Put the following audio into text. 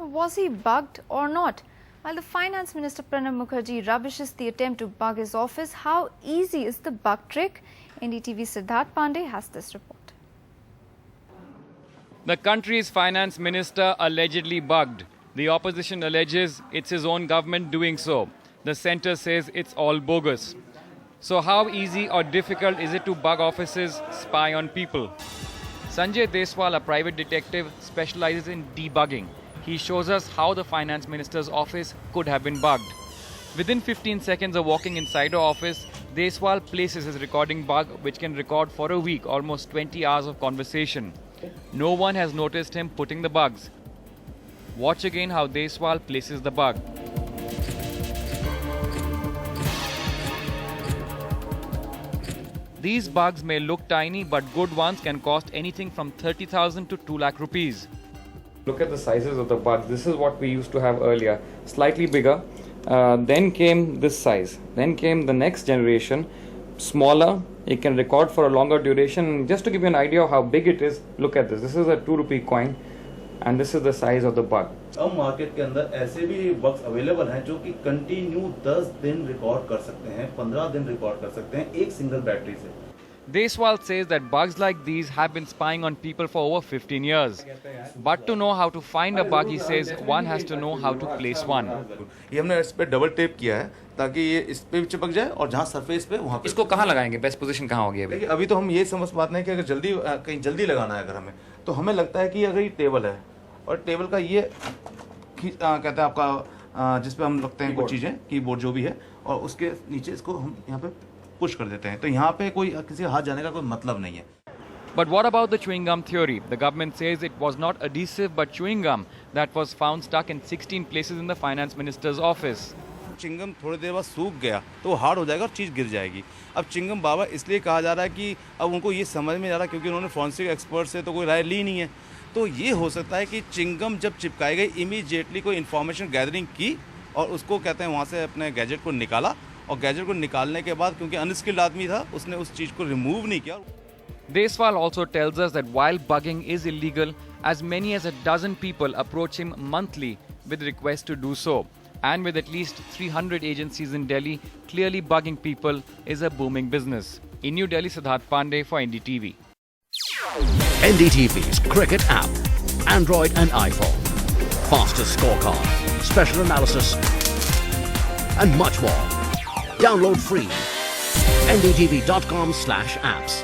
Was he bugged or not? While the Finance Minister Pranab Mukherjee rubbishes the attempt to bug his office, how easy is the bug trick? NDTV's Siddharth Pandey has this report. The country's finance minister allegedly bugged. The opposition alleges it's his own government doing so. The centre says it's all bogus. So how easy or difficult is it to bug offices, spy on people? Sanjay Deswal, a private detective, specializes in debugging. He shows us how the finance minister's office could have been bugged. Within 15 seconds of walking inside her office, Deswal places his recording bug, which can record for a week, almost 20 hours of conversation. No one has noticed him putting the bugs. Watch again how Deswal places the bug. These bugs may look tiny, but good ones can cost anything from 30,000 to 2 lakh rupees. Look at the sizes of the bugs. This is what we used to have earlier. Slightly bigger. Then came this size. Then came the next generation. Smaller. It can record for a longer duration. Just to give you an idea of how big it is, look at this. This is a 2 rupee coin. And this is the size of the bug. अब market के अंदर ऐसे भी bugs available हैं जो कि continue 10 दिन record कर सकते हैं, 15 दिन रिकॉर्ड कर सकते हैं एक सिंगल बैटरी से. Deswal says that bugs like these have been spying on people for over 15 years. But to know how to find a bug, he says, one has to know how to place one. ये हमने इस पे double tape किया है ताकि ये इस पे भी चिपक जाए और जहाँ सरफेस पे वहाँ पे. इसको कहाँ लगाएंगे? बेस्ट पोजीशन कहाँ होगी अभी? अभी तो हम ये समझ पाते हैं कि अगर जल्दी कहीं जल्दी लगाना है अगर हमें, तो हमें लगता है कि अगर ये टेबल है और टेबल का ये कहते हैं आपका जिस पे हम रखते हैं कुछ चीज़ें, कीबोर्ड जो भी है, और उसके नीचे इसको हम यहाँ पे पुश कर देते हैं, तो यहाँ पे कोई किसी हाथ जाने का कोई मतलब नहीं है. But what about the chewing gum theory? The government says it was not adhesive but chewing gum that was found stuck in 16 places in the finance minister's office. Chingam थोड़ी देर बाद सूख गया तो हार्ड हो जाएगा और चीज़ गिर जाएगी. अब चिंगम बाबा इसलिए कहा जा रहा है कि अब उनको ये समझ में आ रहा है क्योंकि उन्होंने फॉरेंसिक एक्सपर्ट से तो कोई राय ली नहीं है. तो ये हो सकता है कि चिंगम जब चिपकाई गई इमीडिएटली कोई इन्फॉर्मेशन गैदरिंग की और उसको कहते हैं वहाँ से अपने गैजेट को निकाला, और गैजेट को निकालने के बाद क्योंकि अनस्किल्ड आदमी था उसने उस चीज़ को रिमूव नहीं किया. Deswal also tells us that while bugging is illegal, as many as a dozen people approach him monthly with requests to do so. And with at least 300 agencies in Delhi, clearly bugging people is a booming business. In New Delhi, Siddharth Pandey for NDTV. NDTV's cricket app. Android and iPhone. Fastest scorecard. Special analysis. And much more. Download free. ndtv.com/apps.